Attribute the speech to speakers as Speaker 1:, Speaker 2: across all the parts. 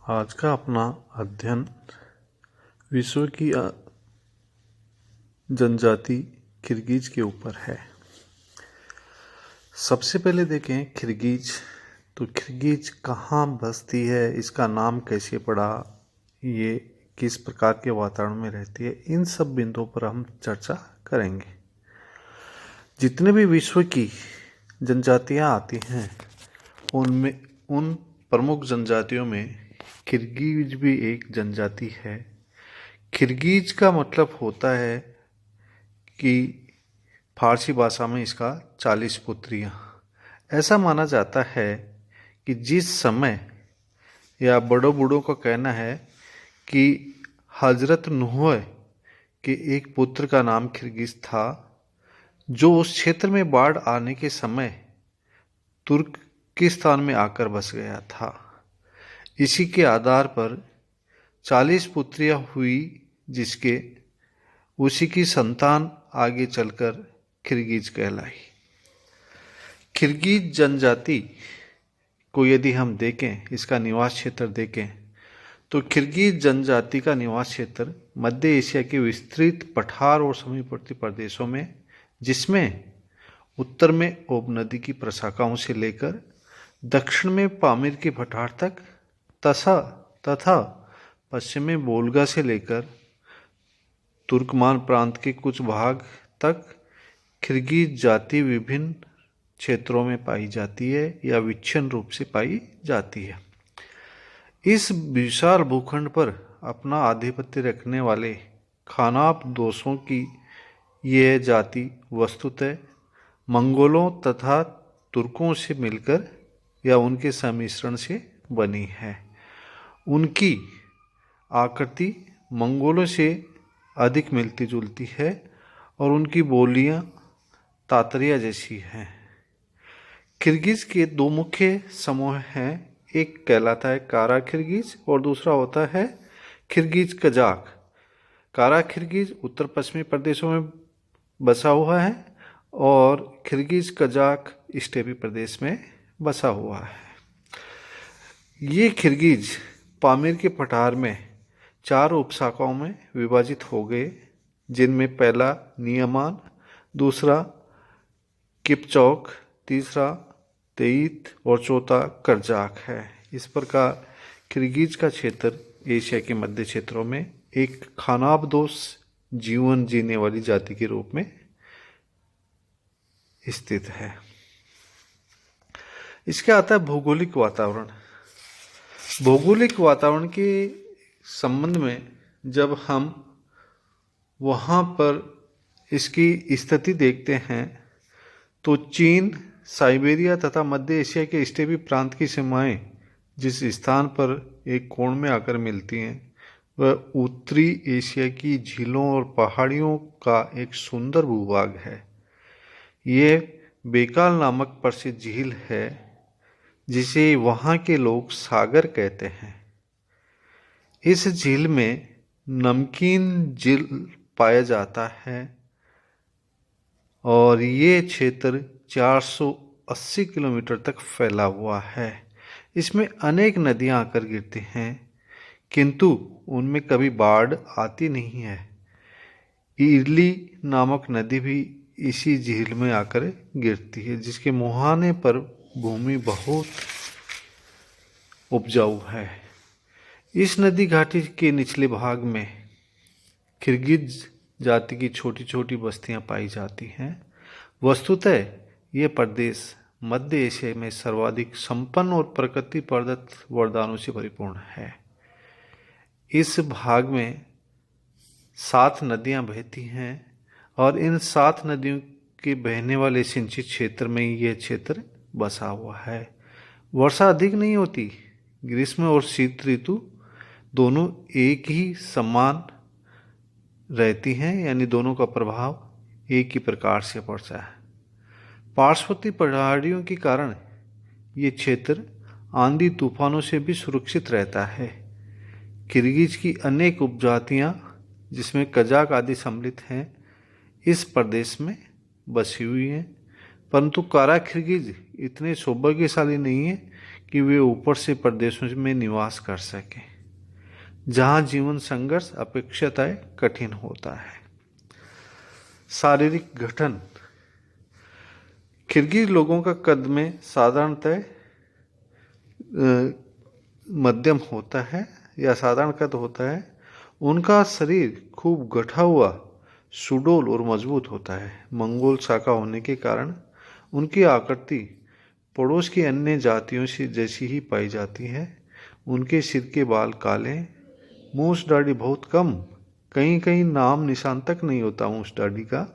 Speaker 1: आज का अपना अध्ययन विश्व की जनजाति किर्गिज के ऊपर है। सबसे पहले देखें किर्गिज। तो किर्गिज कहाँ बसती है, इसका नाम कैसे पड़ा, ये किस प्रकार के वातावरण में रहती है, इन सब बिंदुओं पर हम चर्चा करेंगे। जितने भी विश्व की जनजातियाँ आती हैं उनमें उन प्रमुख जनजातियों में किर्गिज भी एक जनजाति है। किर्गिज का मतलब होता है कि फारसी भाषा में इसका 40 पुत्रियाँ। ऐसा माना जाता है कि जिस समय, या बड़ों बूढ़ों का कहना है कि हजरत नूह के एक पुत्र का नाम किर्गिज था, जो उस क्षेत्र में बाढ़ आने के समय तुर्किस्तान में आकर बस गया था। इसी के आधार पर 40 पुत्रियां हुई, जिसके उसी की संतान आगे चलकर किर्गिज कहलाई। किर्गिज जनजाति को यदि हम देखें, इसका निवास क्षेत्र देखें, तो किर्गिज जनजाति का निवास क्षेत्र मध्य एशिया के विस्तृत पठार और समीपवर्ती प्रदेशों में, जिसमें उत्तर में ओब नदी की प्रशाखाओं से लेकर दक्षिण में पामीर के पठार तक तथा पश्चिम में वोल्गा से लेकर तुर्कमान प्रांत के कुछ भाग तक किर्गिज जाति विभिन्न क्षेत्रों में पाई जाती है या विच्छिन्न रूप से पाई जाती है। इस विशाल भूखंड पर अपना आधिपत्य रखने वाले खानाप दोषों की यह जाति वस्तुतः मंगोलों तथा तुर्कों से मिलकर या उनके सम्मिश्रण से बनी है। उनकी आकृति मंगोलों से अधिक मिलती जुलती है और उनकी बोलियां तातरिया जैसी हैं। किर्गिज के दो मुख्य समूह हैं, एक कहलाता है कारा किर्गिज और दूसरा होता है किर्गिज कजाक। कारा किर्गिज उत्तर पश्चिमी प्रदेशों में बसा हुआ है और किर्गिज कजाक स्टेपी प्रदेश में बसा हुआ है। ये किर्गिज पामीर के पठार में 4 उपशाखाओं में विभाजित हो गए, जिनमें पहला नियमान, दूसरा किपचौक, तीसरा तेईत और चौथा करजाक है। इस प्रकार किर्गिज का क्षेत्र एशिया के मध्य क्षेत्रों में एक खानाबदोश जीवन जीने वाली जाति के रूप में स्थित है। इसके आता है भौगोलिक वातावरण। भौगोलिक वातावरण के संबंध में जब हम वहाँ पर इसकी स्थिति देखते हैं तो चीन, साइबेरिया तथा मध्य एशिया के स्टेपी प्रांत की सीमाएं जिस स्थान पर एक कोण में आकर मिलती हैं, वह उत्तरी एशिया की झीलों और पहाड़ियों का एक सुंदर भूभाग है। ये बेकाल नामक प्रसिद्ध झील है, जिसे वहाँ के लोग सागर कहते हैं। इस झील में नमकीन झील पाया जाता है और ये क्षेत्र 480 किलोमीटर तक फैला हुआ है। इसमें अनेक नदियां आकर गिरती हैं, किंतु उनमें कभी बाढ़ आती नहीं है। इरली नामक नदी भी इसी झील में आकर गिरती है, जिसके मुहाने पर भूमि बहुत उपजाऊ है। इस नदी घाटी के निचले भाग में किर्गिज जाति की छोटी छोटी बस्तियां पाई जाती हैं। वस्तुतः ये प्रदेश मध्य एशिया में सर्वाधिक संपन्न और प्रकृति प्रदत्त वरदानों से परिपूर्ण है। इस भाग में 7 नदियां बहती हैं और इन 7 नदियों के बहने वाले सिंचित क्षेत्र में यह क्षेत्र बसा हुआ है। वर्षा अधिक नहीं होती। ग्रीष्म और शीत ऋतु दोनों एक ही समान रहती हैं, यानी दोनों का प्रभाव एक ही प्रकार से पड़ता है। पार्श्ववर्ती पहाड़ियों के कारण ये क्षेत्र आंधी तूफानों से भी सुरक्षित रहता है। किर्गिज की अनेक उपजातियां, जिसमें कजाक आदि सम्मिलित हैं, इस प्रदेश में बसी हुई हैं, परंतु कारा किर्गिज इतने सौभाग्यशाली नहीं है कि वे ऊपर से प्रदेशों में निवास कर सकें, जहां जीवन संघर्ष अपेक्षाएं कठिन होता है। शारीरिक गठन। किर्गिज लोगों का कद में साधारणतः मध्यम होता है या साधारण कद होता है। उनका शरीर खूब गठा हुआ, सुडौल और मजबूत होता है। मंगोल शाखा होने के कारण उनकी आकृति पड़ोस की अन्य जातियों से जैसी ही पाई जाती है। उनके सिर के बाल काले, मूछ दाढ़ी बहुत कम, कहीं कहीं नाम निशान तक नहीं होता मूछ दाढ़ी का।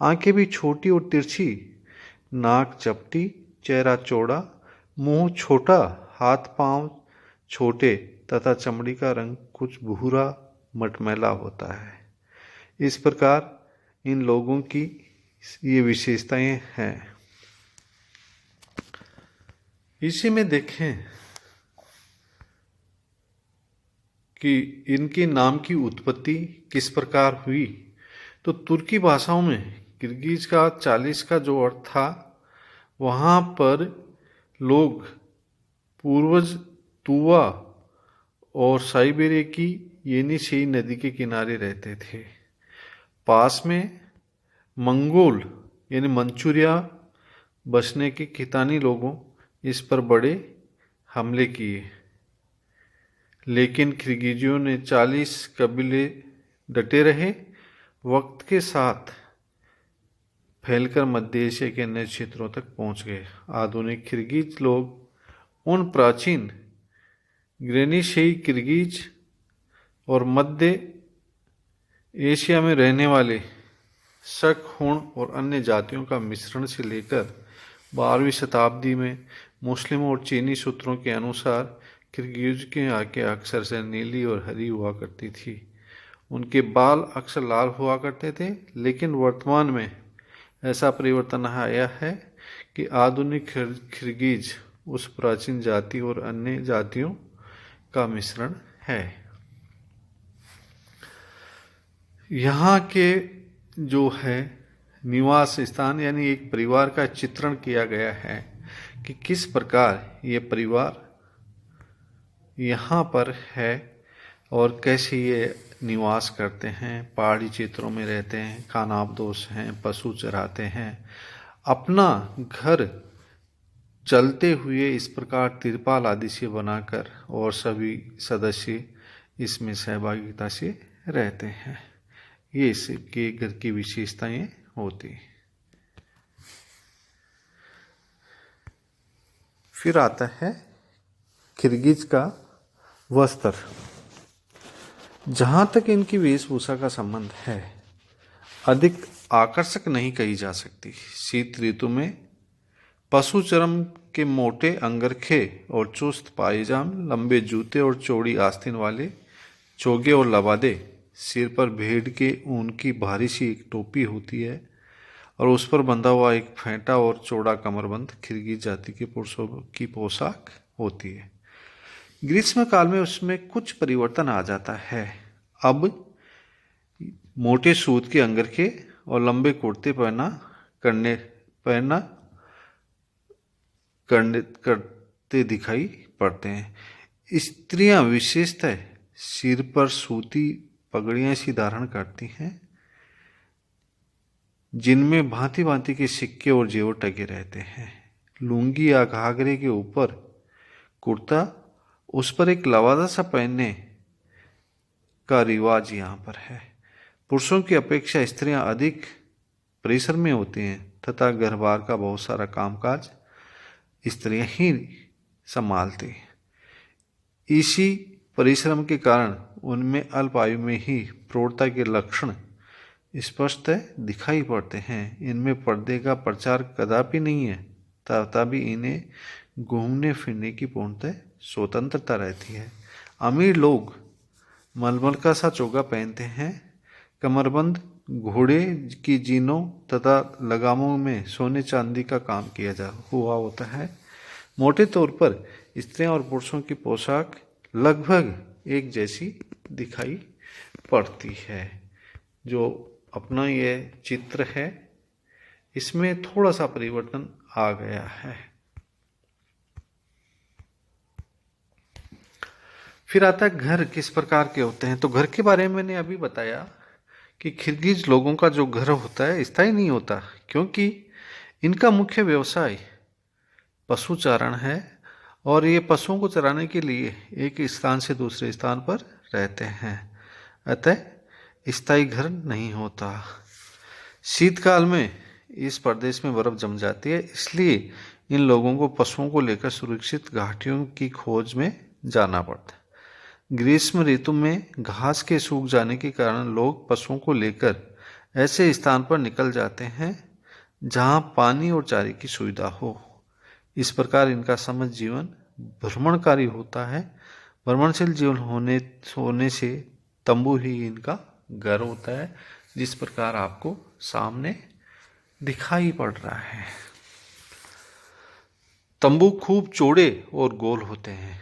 Speaker 1: आंखें भी छोटी और तिरछी, नाक चपटी, चेहरा चौड़ा, मुंह छोटा, हाथ पांव छोटे तथा चमड़ी का रंग कुछ भूरा मटमैला होता है। इस प्रकार इन लोगों की ये विशेषताएं हैं। इसी में देखें कि इनके नाम की उत्पत्ति किस प्रकार हुई। तो तुर्की भाषाओं में किर्गिज का 40 का जो अर्थ था, वहाँ पर लोग पूर्वज तुवा और साइबेरिया की येनिसेई नदी के किनारे रहते थे। पास में मंगोल यानी मंचूरिया बसने के खितानी लोगों इस पर बड़े हमले किए, लेकिन किर्गिजियों ने 40 कबीले डटे रहे। वक्त के साथ फैलकर मध्य एशिया के अन्य क्षेत्रों तक पहुंच गए। आधुनिक किर्गिज लोग उन प्राचीन ग्रेनिशेई किर्गिज और मध्य एशिया में रहने वाले शक, हुण और अन्य जातियों का मिश्रण से लेकर 12वीं शताब्दी में मुस्लिमों और चीनी सूत्रों के अनुसार किर्गिज की आंखें अक्सर से नीली और हरी हुआ करती थी। उनके बाल अक्सर लाल हुआ करते थे, लेकिन वर्तमान में ऐसा परिवर्तन आया है कि आधुनिक किर्गिज उस प्राचीन जाति और अन्य जातियों का मिश्रण है। यहाँ के जो है निवास स्थान यानी एक परिवार का चित्रण किया गया है कि किस प्रकार ये परिवार यहाँ पर है और कैसे ये निवास करते हैं। पहाड़ी क्षेत्रों में रहते हैं, खानाबदोश हैं, पशु चराते हैं। अपना घर चलते हुए इस प्रकार तिरपाल आदि से बनाकर और सभी सदस्य इसमें सहभागिता से रहते हैं। ये इसके घर की विशेषताएं होती। फिर आता है किर्गिज का वस्त्र। जहाँ तक इनकी वेशभूषा का संबंध है, अधिक आकर्षक नहीं कही जा सकती। शीत ऋतु में पशु चर्म के मोटे अंगरखे और चुस्त पायजाम, लंबे जूते और चौड़ी आस्तीन वाले चोगे और लबादे, सिर पर भेड़ के ऊन की भारी सी एक टोपी होती है और उस पर बंधा हुआ एक फेंटा और चौड़ा कमरबंद किर्गिज जाति के पुरुषों की पोशाक होती है। ग्रीष्म काल में उसमें कुछ परिवर्तन आ जाता है। अब मोटे सूत के अंगरखे और लंबे कुर्ते करते दिखाई पड़ते हैं। स्त्रियां विशेषतः सिर पर सूती पगड़ियां सी धारण करती हैं, जिनमें भांति भांति के सिक्के और जेवर टके रहते हैं। लुंगी या घाघरे के ऊपर कुर्ता, उस पर एक लवादा सा पहनने का रिवाज यहाँ पर है। पुरुषों की अपेक्षा स्त्रियां अधिक परिश्रम में होती हैं तथा घर बार का बहुत सारा कामकाज स्त्रियां ही संभालती हैं। इसी परिश्रम के कारण उनमें अल्प आयु में ही प्रौढ़ता के लक्षण स्पष्ट दिखाई पड़ते हैं। इनमें पर्दे का प्रचार कदापि नहीं है, तथापि इन्हें घूमने फिरने की पूर्णतः स्वतंत्रता रहती है। अमीर लोग मलमल का सा चोगा पहनते हैं। कमरबंद घोड़े की जीनों तथा लगामों में सोने चांदी का काम किया हुआ होता है। मोटे तौर पर स्त्रियों और पुरुषों की पोशाक लगभग एक जैसी दिखाई पड़ती है। जो अपना ये चित्र है, इसमें थोड़ा सा परिवर्तन आ गया है। फिर आता है घर किस प्रकार के होते हैं। तो घर के बारे में मैंने अभी बताया कि किर्गिज लोगों का जो घर होता है स्थायी नहीं होता, क्योंकि इनका मुख्य व्यवसाय पशु चारण है और ये पशुओं को चराने के लिए एक स्थान से दूसरे स्थान पर रहते हैं, अतः स्थायी घर नहीं होता। शीतकाल में इस प्रदेश में बर्फ जम जाती है, इसलिए इन लोगों को पशुओं को लेकर सुरक्षित घाटियों की खोज में जाना पड़ता है। ग्रीष्म ऋतु में घास के सूख जाने के कारण लोग पशुओं को लेकर ऐसे स्थान पर निकल जाते हैं जहां पानी और चारे की सुविधा हो। इस प्रकार इनका समझ जीवन भ्रमणकारी होता है। भ्रमणशील जीवन होने से तंबू ही इनका घर होता है, जिस प्रकार आपको सामने दिखाई पड़ रहा है। तंबू खूब चौड़े और गोल होते हैं।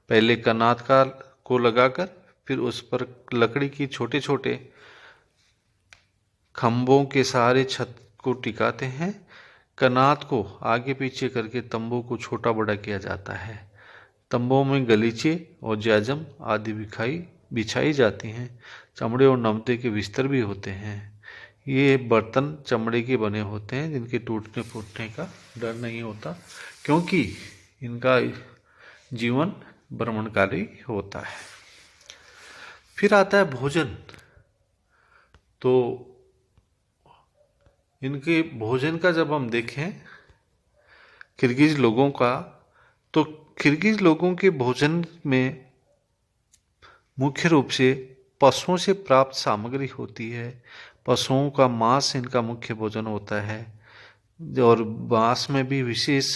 Speaker 1: पहले कनात का को लगाकर फिर उस पर लकड़ी की छोटे छोटे खंभों के सहारे छत को टिकाते हैं। कनात को आगे पीछे करके तंबू को छोटा बड़ा किया जाता है। तंबुओं में गलीचे और जाजम आदि बिछाई जाती हैं। चमड़े और नमदे के बिस्तर भी होते हैं। ये बर्तन चमड़े के बने होते हैं, जिनके टूटने फूटने का डर नहीं होता, क्योंकि इनका जीवन भ्रमणकारी होता है। फिर आता है भोजन। तो इनके भोजन का जब हम देखें किर्गिज लोगों का, तो किर्गिज लोगों के भोजन में मुख्य रूप से पशुओं से प्राप्त सामग्री होती है। पशुओं का मांस इनका मुख्य भोजन होता है, और मांस में भी विशेष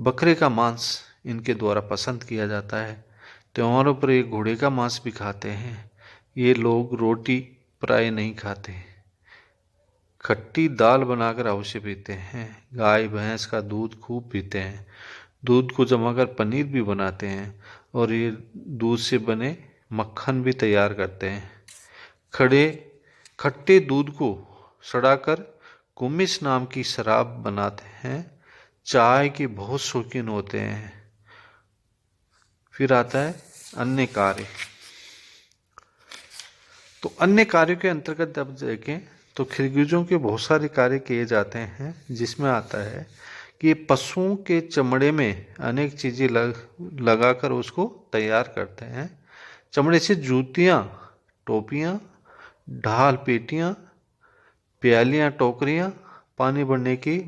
Speaker 1: बकरे का मांस इनके द्वारा पसंद किया जाता है। त्योहारों पर ये घोड़े का मांस भी खाते हैं। ये लोग रोटी प्राय नहीं खाते। खट्टी दाल बनाकर अवश्य पीते हैं। गाय भैंस का दूध खूब पीते हैं। दूध को जमाकर पनीर भी बनाते हैं, और ये दूध से बने मक्खन भी तैयार करते हैं। खट्टे दूध को सड़ाकर कुमिस नाम की शराब बनाते हैं। चाय के बहुत शौकीन होते हैं। फिर आता है अन्य कार्य। तो अन्य कार्यों के अंतर्गत जब देखें तो किर्गिजों के बहुत सारे कार्य किए जाते हैं, जिसमें आता है कि पशुओं के चमड़े में अनेक चीज़ें लगाकर उसको तैयार करते हैं। चमड़े से जूतियाँ, टोपियाँ, ढाल पेटियाँ, प्यालियाँ, टोकरियाँ, पानी भरने की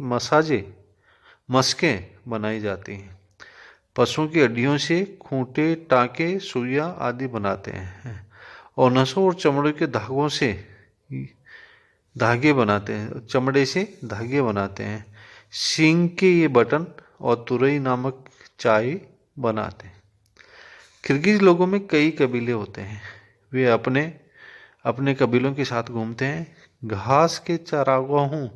Speaker 1: मस्कें बनाई जाती हैं। पशुओं की हड्डियों से खूंटे, टाँके, सुइयाँ आदि बनाते हैं, और नसों और चमड़े के धागों से धागे बनाते हैं। चमड़े से धागे बनाते हैं। सींग के ये बटन और तुरई नामक चाय बनाते हैं। किर्गिज लोगों में कई कबीले होते हैं। वे अपने अपने कबीलों के साथ घूमते हैं। घास के चरागाहों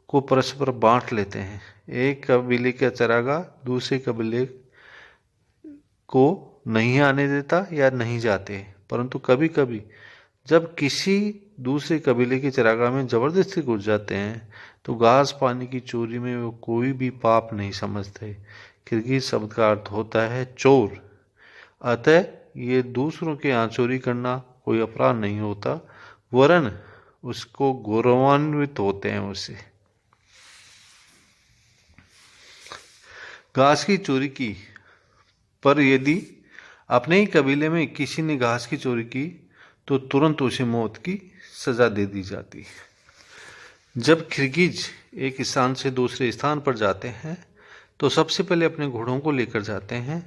Speaker 1: को परस्पर बांट लेते हैं। एक कबीले का चरागाह दूसरे कबीले को नहीं आने देता या नहीं जाते, परंतु कभी कभी जब किसी दूसरे कबीले के चरागाह में जबरदस्ती घुस जाते हैं, तो घास पानी की चोरी में वो कोई भी पाप नहीं समझते। किर्गिज शब्द का अर्थ होता है चोर, अतः ये दूसरों के यहाँ चोरी करना कोई अपराध नहीं होता, वरन उसको गौरवान्वित होते हैं उससे। घास की चोरी की, पर यदि अपने ही कबीले में किसी ने घास की चोरी की तो तुरंत उसे मौत की सजा दे दी जाती है। जब किर्गिज एक स्थान से दूसरे स्थान पर जाते हैं तो सबसे पहले अपने घोड़ों को लेकर जाते हैं।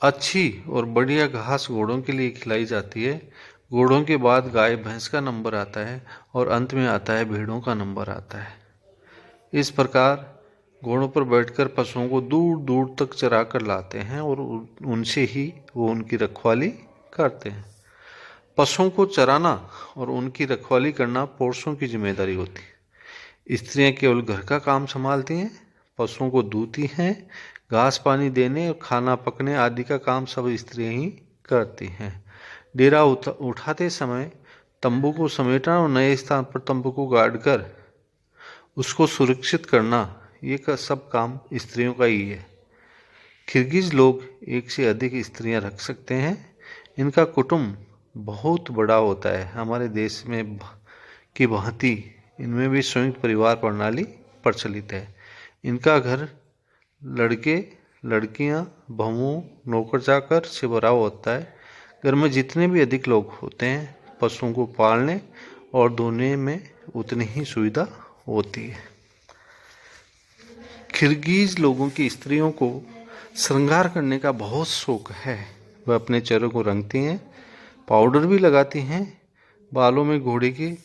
Speaker 1: अच्छी और बढ़िया घास घोड़ों के लिए खिलाई जाती है। घोड़ों के बाद गाय भैंस का नंबर आता है, और अंत में आता है भेड़ों का नंबर आता है। इस प्रकार घोड़ों पर बैठकर पशुओं को दूर दूर तक चरा कर लाते हैं, और उनसे ही वो उनकी रखवाली करते हैं। पशुओं को चराना और उनकी रखवाली करना पुरुषों की जिम्मेदारी होती है। स्त्रियां केवल घर का काम संभालती हैं, पशुओं को दूहती हैं, घास पानी देने और खाना पकने आदि का काम सब स्त्रियां ही करती हैं। डेरा उठाते समय तंबू को समेटना और नए स्थान पर तंबू को गाड़ कर उसको सुरक्षित करना, ये सब काम स्त्रियों का ही है। किर्गिज लोग एक से अधिक स्त्रियां रख सकते हैं। इनका कुटुंब बहुत बड़ा होता है। हमारे देश में की भांति इनमें भी संयुक्त परिवार प्रणाली प्रचलित है। इनका घर लड़के, लड़कियां, बहुओं, नौकर चाकर से भरा होता है। घर में जितने भी अधिक लोग होते हैं, पशुओं को पालने और धोने में उतनी ही सुविधा होती है। किर्गिज लोगों की स्त्रियों को श्रृंगार करने का बहुत शौक है। वह अपने चेहरों को रंगती हैं, पाउडर भी लगाती हैं, बालों में घोड़े के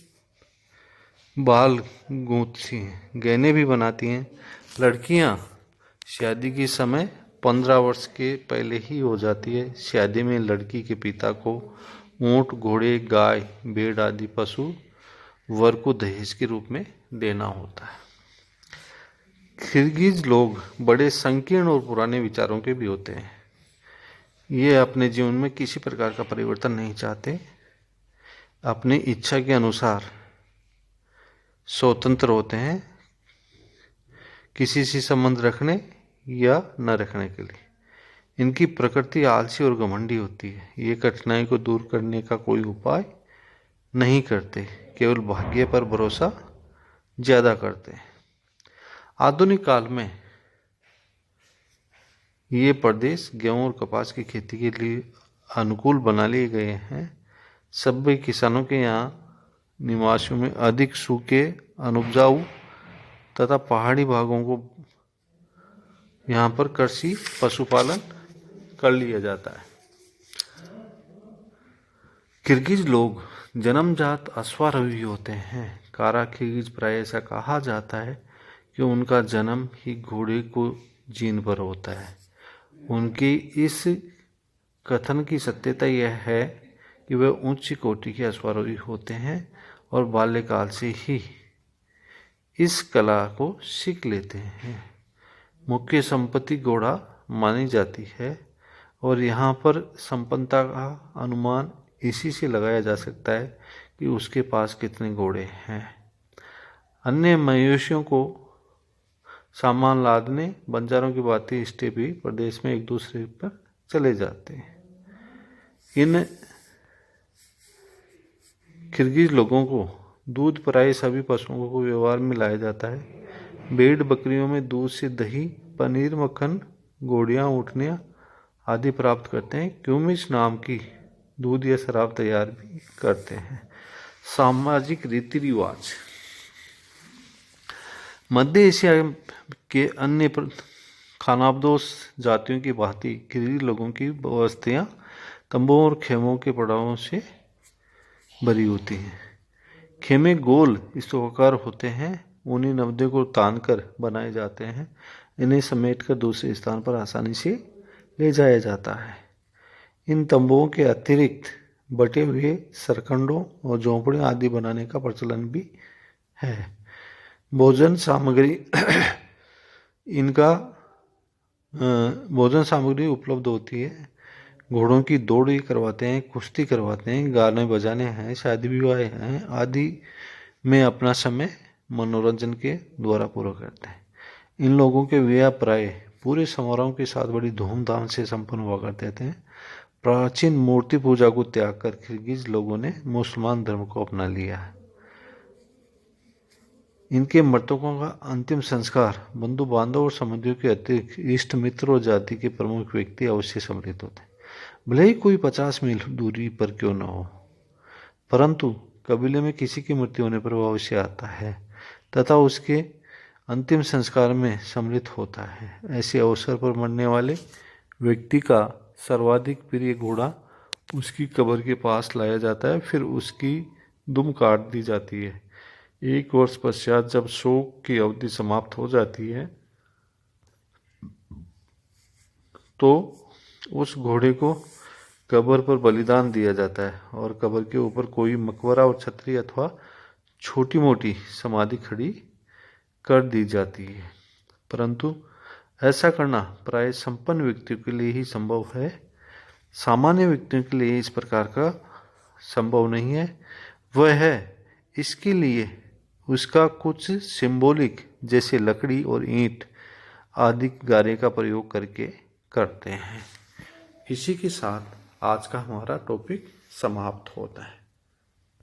Speaker 1: बाल गूंथती हैं, गहने भी बनाती हैं। लड़कियां शादी के समय 15 वर्ष के पहले ही हो जाती है। शादी में लड़की के पिता को ऊंट, घोड़े, गाय, भेड़ आदि पशु वर को दहेज के रूप में देना होता है। किर्गिज लोग बड़े संकीर्ण और पुराने विचारों के भी होते हैं। ये अपने जीवन में किसी प्रकार का परिवर्तन नहीं चाहते। अपनी इच्छा के अनुसार स्वतंत्र होते हैं, किसी से संबंध रखने या न रखने के लिए। इनकी प्रकृति आलसी और घमंडी होती है। ये कठिनाई को दूर करने का कोई उपाय नहीं करते, केवल भाग्य पर भरोसा ज्यादा करते हैं। आधुनिक काल में ये प्रदेश गेहूं और कपास की खेती के लिए अनुकूल बना लिए गए हैं। सभी किसानों के यहाँ निवासियों में अधिक सूखे, अनुपजाऊ तथा पहाड़ी भागों को यहाँ पर कृषि, पशुपालन कर लिया जाता है। किर्गिज लोग जन्मजात अश्वारोही होते हैं। कारा किर्गिज प्राय ऐसा कहा जाता है कि उनका जन्म ही घोड़े को जीन पर होता है। उनकी इस कथन की सत्यता यह है कि वे उच्च कोटि के अश्वारोही होते हैं और बाल्यकाल से ही इस कला को सीख लेते हैं। मुख्य संपत्ति घोड़ा मानी जाती है और यहाँ पर संपन्नता का अनुमान इसी से लगाया जा सकता है कि उसके पास कितने घोड़े हैं। अन्य मवेशियों को सामान लादने बंजारों की भांति स्टेपी प्रदेश में एक दूसरे पर चले जाते हैं। इन किर्गिज लोगों को दूध प्राय सभी पशुओं को व्यवहार में लाया जाता है। भेड़ बकरियों में दूध से दही, पनीर, मक्खन, घोड़ियाँ, ऊँटनियाँ आदि प्राप्त करते हैं। क्यूमिश नाम की दूध या शराब तैयार भी करते हैं। सामाजिक रीति रिवाज मध्य एशिया के अन्य खानाबदोश जातियों की भांति किर्गिज लोगों की बस्तियां तंबुओं और खेमों के पड़ावों से भरी होती हैं। खेमे गोल स्तूपाकार होते हैं। ऊनी नवदे को तानकर बनाए जाते हैं। इन्हें समेटकर दूसरे स्थान पर आसानी से ले जाया जाता है। इन तंबुओं के अतिरिक्त बटे हुए सरकंडों और झोंपड़ियाँ आदि बनाने का प्रचलन भी है। भोजन सामग्री भोजन सामग्री उपलब्ध होती है। घोड़ों की दौड़ करवाते हैं, कुश्ती करवाते हैं, गाने बजाने हैं, शादी विवाह हैं आदि में अपना समय मनोरंजन के द्वारा पूरा करते हैं। इन लोगों के विवाह प्राय पूरे समारोह के साथ बड़ी धूमधाम से संपन्न हुआ करते थे। प्राचीन मूर्ति पूजा को त्याग कर किर्गिज लोगों ने मुसलमान धर्म को अपना लिया है। इनके मृतकों का अंतिम संस्कार बंधु बांधव और संबंधियों के अतिरिक्त इष्ट मित्र और जाति के प्रमुख व्यक्ति अवश्य सम्मिलित होते हैं। भले ही कोई 50 मील दूरी पर क्यों न हो, परंतु कबीले में किसी की मृत्यु होने पर वह अवश्य आता है तथा उसके अंतिम संस्कार में सम्मिलित होता है। ऐसे अवसर पर मरने वाले व्यक्ति का सर्वाधिक प्रिय घोड़ा उसकी कब्र के पास लाया जाता है। फिर उसकी दुम काट दी जाती है। 1 वर्ष पश्चात जब शोक की अवधि समाप्त हो जाती है तो उस घोड़े को कब्र पर बलिदान दिया जाता है और कब्र के ऊपर कोई मकबरा और छतरी अथवा छोटी मोटी समाधि खड़ी कर दी जाती है। परंतु ऐसा करना प्राय संपन्न व्यक्तियों के लिए ही संभव है। सामान्य व्यक्तियों के लिए इस प्रकार का संभव नहीं है। वह है इसके लिए उसका कुछ सिंबॉलिक जैसे लकड़ी और ईंट आदि गारे का प्रयोग करके करते हैं। इसी के साथ आज का हमारा टॉपिक समाप्त होता है।